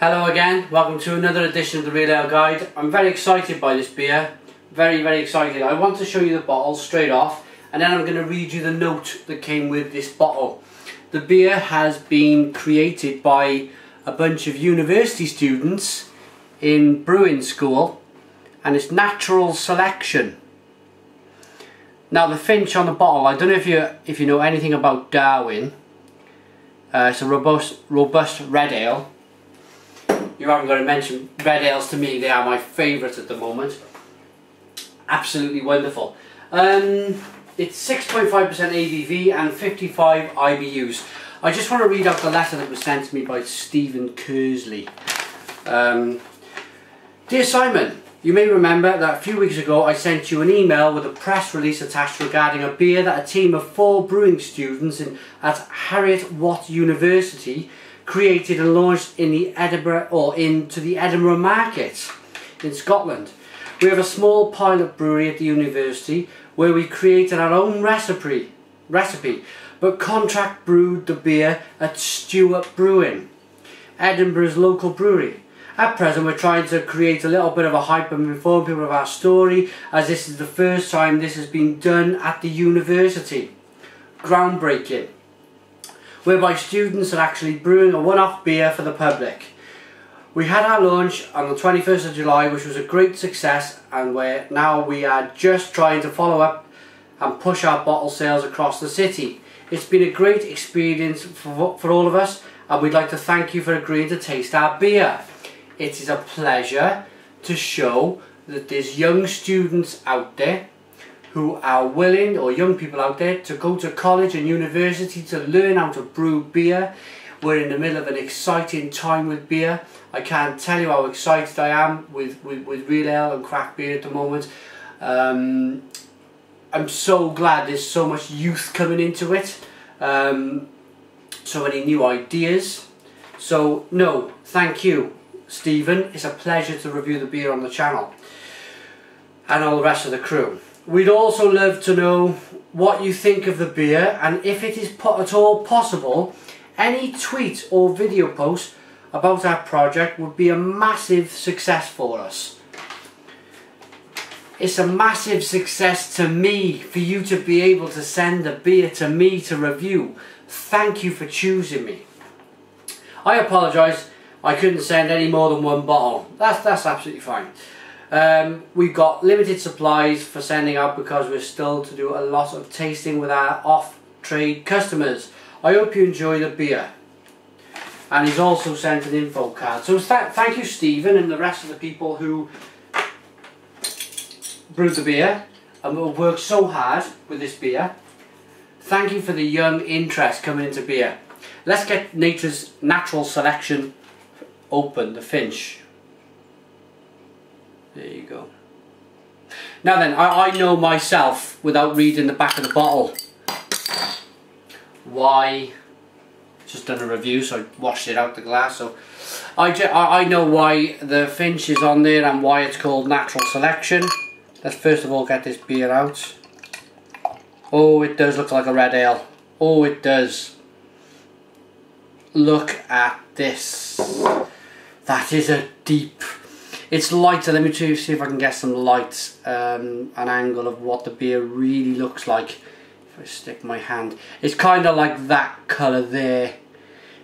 Hello again, welcome to another edition of the Real Ale Guide. I'm very excited by this beer, very excited. I want to show you the bottle straight off and then I'm going to read you the note that came with this bottle. The beer has been created by a bunch of university students in brewing school and it's Natural Selection. Now the Finch on the bottle, I don't know if you know anything about Darwin. It's a robust red ale. You haven't got to mention red ales to me, they are my favourite at the moment. Absolutely wonderful. It's 6.5% ABV and 55 IBUs. I just want to read out the letter that was sent to me by Stephen Kersley. Dear Simon, you may remember that a few weeks ago I sent you an email with a press release attached regarding a beer that a team of 4 brewing students at Heriot-Watt University created and launched in the into the Edinburgh market in Scotland. We have a small pilot brewery at the university where we created our own recipe but contract brewed the beer at Stewart Brewing, Edinburgh's local brewery. At present we're trying to create a little bit of a hype and inform people of our story, as this is the first time this has been done at the university. Groundbreaking, whereby students are actually brewing a one-off beer for the public. We had our launch on the 21st of July, which was a great success, and now we are just trying to follow up and push our bottle sales across the city. It's been a great experience for all of us, and we'd like to thank you for agreeing to taste our beer. It is a pleasure to show that there's young students out there who are willing, or young people out there, to go to college and university to learn how to brew beer. We're in the middle of an exciting time with beer. I can't tell you how excited I am with real ale and craft beer at the moment. I'm so glad there's so much youth coming into it. So many new ideas. So no, thank you, Stephen. It's a pleasure to review the beer on the channel. And all the rest of the crew. We'd also love to know what you think of the beer, and if it is at all possible, any tweet or video post about our project would be a massive success for us. It's a massive success to me for you to be able to send a beer to me to review. Thank you for choosing me. I apologise, I couldn't send any more than one bottle. That's absolutely fine. We've got limited supplies for sending out because we're still to do a lot of tasting with our off-trade customers. I hope you enjoy the beer. And he's also sent an info card. So thank you, Stephen, and the rest of the people who brewed the beer and will work so hard with this beer. Thank you for the young interest coming into beer. Let's get Natural Selection open, the Finch. There you go. Now then, I know myself, without reading the back of the bottle, why. Just done a review, so I washed it out the glass. So I know why the Finch is on there and why it's called Natural Selection. Let's first of all get this beer out. Oh, it does look like a red ale. Oh, it does. Look at this. That is a deep. It's lighter. Let me see if I can get some light, an angle of what the beer really looks like. If I stick my hand, it's kind of like that colour there,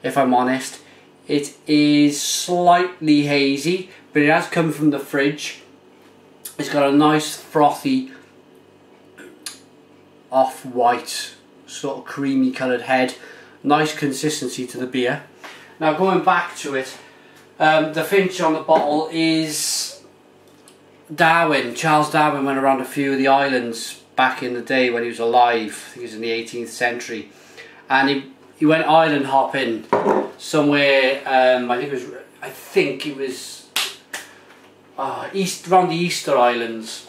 if I'm honest. It is slightly hazy, but it has come from the fridge. It's got a nice frothy, off-white, sort of creamy coloured head. Nice consistency to the beer. Now going back to it, the Finch on the bottle is Darwin. Charles Darwin went around a few of the islands back in the day when he was alive. I think it was in the 18th century, and he went island hopping somewhere. I think it was around the Easter Islands,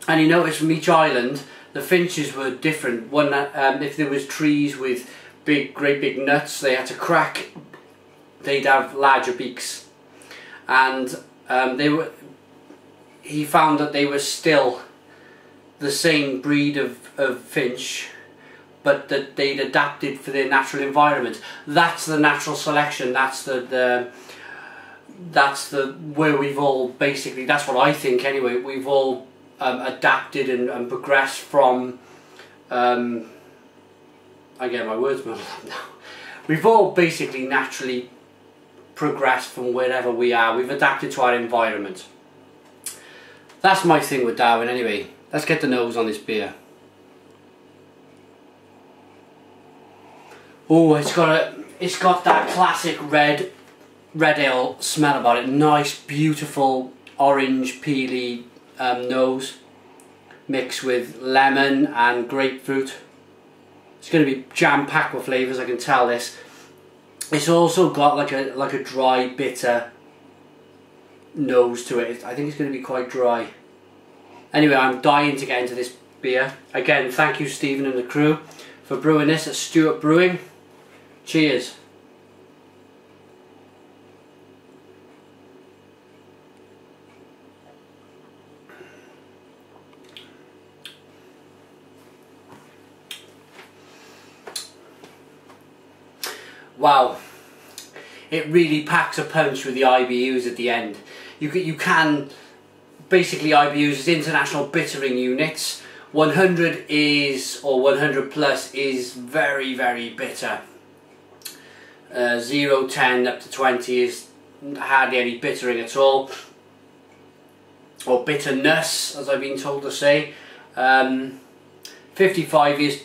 and he noticed from each island the finches were different. One, if there was trees with great big nuts they had to crack, they'd have larger beaks, and he found that they were still the same breed of finch, but that they'd adapted for their natural environment. That's the natural selection. That's the that's where we've all basically, that's what I think anyway, we've all adapted and progressed from, I get my words muddled up now. We've all basically naturally progressed from wherever we are. We've adapted to our environment. That's my thing with Darwin anyway. Let's get the nose on this beer. Oh, it's got that classic red ale smell about it. Nice, beautiful, orange, peely nose, mixed with lemon and grapefruit. It's going to be jam-packed with flavours, I can tell this. It's also got like a dry, bitter nose to it. I think it's going to be quite dry. Anyway, I'm dying to get into this beer. Again, thank you Stephen and the crew for brewing this at Stewart Brewing. Cheers. Wow, it really packs a punch with the IBUs at the end. You can basically, IBUs is international bittering units. 100 is, or 100 plus is very, very bitter. 0, 10 up to 20 is hardly any bittering at all, or bitterness as I've been told to say. 55 is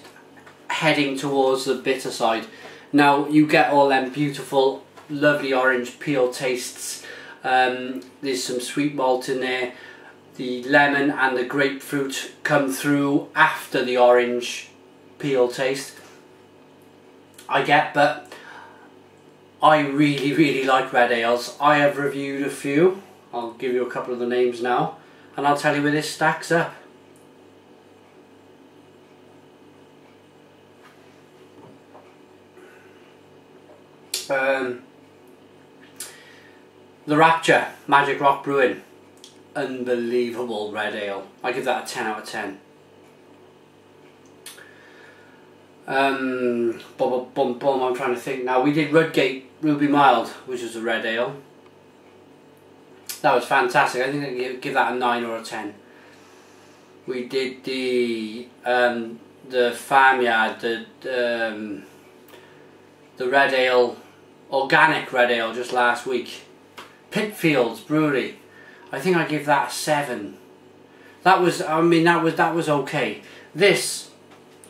heading towards the bitter side. Now you get all them beautiful, lovely orange peel tastes. There's some sweet malt in there. The lemon and the grapefruit come through after the orange peel taste. But I really, really like red ales. I have reviewed a few. I'll give you a couple of the names now, and I'll tell you where this stacks up. The Rapture, Magic Rock Brewing. Unbelievable red ale. I give that a 10 out of 10. I'm trying to think now. We did Rudgate Ruby Mild, which was a red ale. That was fantastic. I think I'd give that a 9 or a 10. We did the Farmyard, the red ale, organic red ale just last week. Pitfields Brewery. I think I give that a 7. That was, that was okay. This,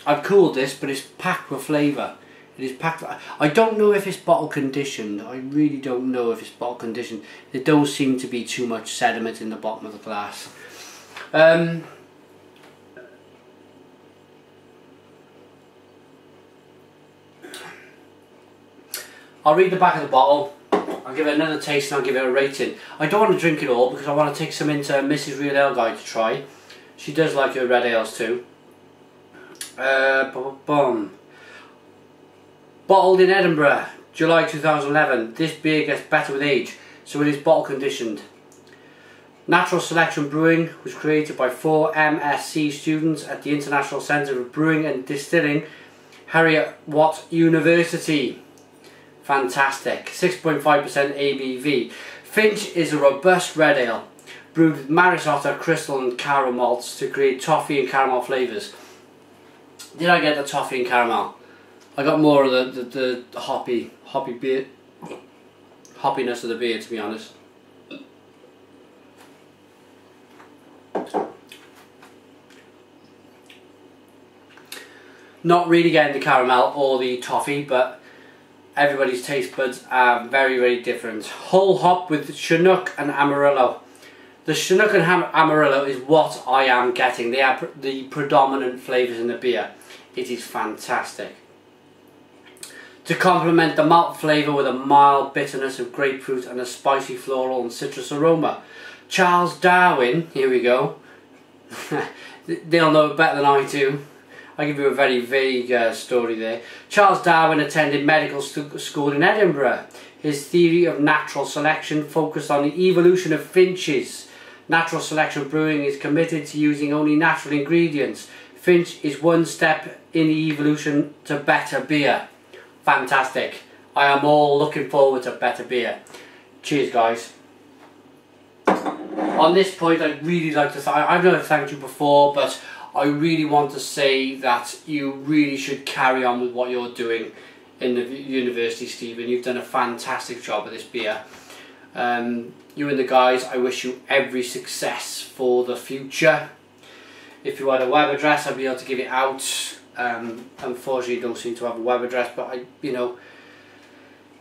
I've cooled this, but it's packed with flavour. It is packed. I don't know if it's bottle conditioned. I really don't know if it's bottle conditioned. There don't seem to be too much sediment in the bottom of the glass. I'll read the back of the bottle. I'll give it another taste and I'll give it a rating. I don't want to drink it all because I want to take some into Mrs. Real Ale Guide to try. She does like her red ales too. Bottled in Edinburgh, July 2011. This beer gets better with age, so it is bottle conditioned. Natural Selection Brewing was created by 4 MSc students at the International Centre of Brewing and Distilling, Heriot-Watt University. Fantastic. 6.5% ABV. Finch is a robust red ale brewed with Maris Otter, crystal and caramel malts to create toffee and caramel flavours. Did I get the toffee and caramel? I got more of the hoppy beer, hoppiness of the beer, to be honest. Not really getting the caramel or the toffee, but everybody's taste buds are very, very different. Whole hop with Chinook and Amarillo. The Chinook and Amarillo is what I am getting. They are the predominant flavours in the beer. It is fantastic. To complement the malt flavour with a mild bitterness of grapefruit and a spicy floral and citrus aroma. Charles Darwin, here we go. They'll know it better than I do. I give you a very vague story there. Charles Darwin attended medical school in Edinburgh. His theory of natural selection focused on the evolution of finches. Natural Selection Brewing is committed to using only natural ingredients. Finch is one step in the evolution to better beer. Fantastic. I am all looking forward to better beer. Cheers, guys. On this point, I'd really like to I've never thanked you before, but I really want to say that you really should carry on with what you're doing in the university, Stephen. You've done a fantastic job with this beer. You and the guys, I wish you every success for the future. If you had a web address, I'd be able to give it out. Unfortunately, I don't seem to have a web address, but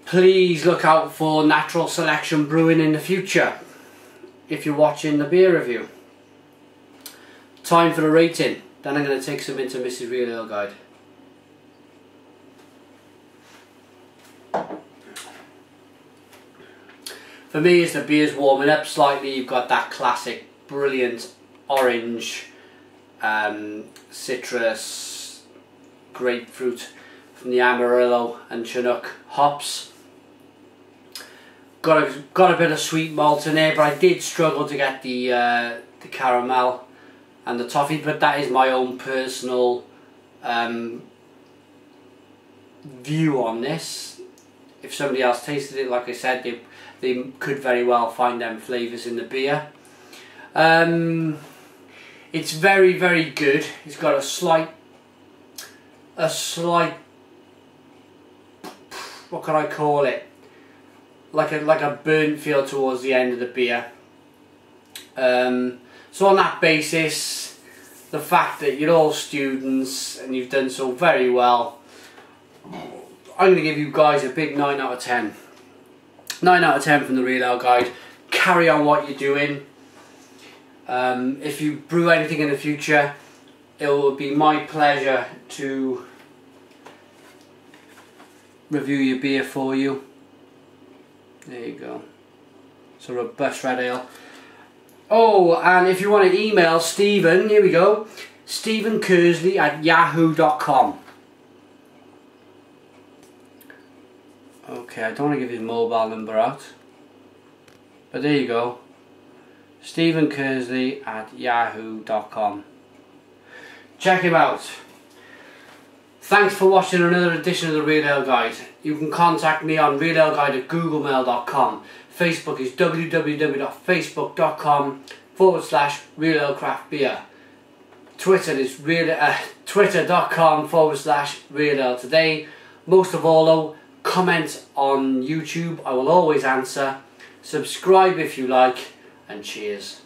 please look out for Natural Selection Brewing in the future if you're watching the beer review. Time for the rating. Then I'm going to take some into Mrs. Real Ale Guide. For me, as the beer's warming up slightly, you've got that classic brilliant orange, citrus, grapefruit from the Amarillo and Chinook hops. Got a bit of sweet malt in there, but I did struggle to get the caramel and the toffee, but that is my own personal view on this. If somebody else tasted it, like I said, they could very well find them flavours in the beer. It's very, very good. It's got a slight, what can I call it? Like a burnt feel towards the end of the beer. So on that basis, the fact that you're all students and you've done so very well, I'm going to give you guys a big 9 out of 10. 9 out of 10 from the Real Ale Guide. Carry on what you're doing. If you brew anything in the future, it will be my pleasure to review your beer for you. There you go. It's a robust red ale. Oh, and if you want to email Stephen, here we go, stephenkersley@yahoo.com. Okay, I don't want to give his mobile number out, but there you go, stephenkersley@yahoo.com. Check him out. Thanks for watching another edition of the Real Ale Guide. You can contact me on realaleguide@googlemail.com. Facebook is www.facebook.com/realaleCraftBeer. Twitter is twitter.com/realaletoday. Most of all though, comment on YouTube. I will always answer. Subscribe if you like, and cheers.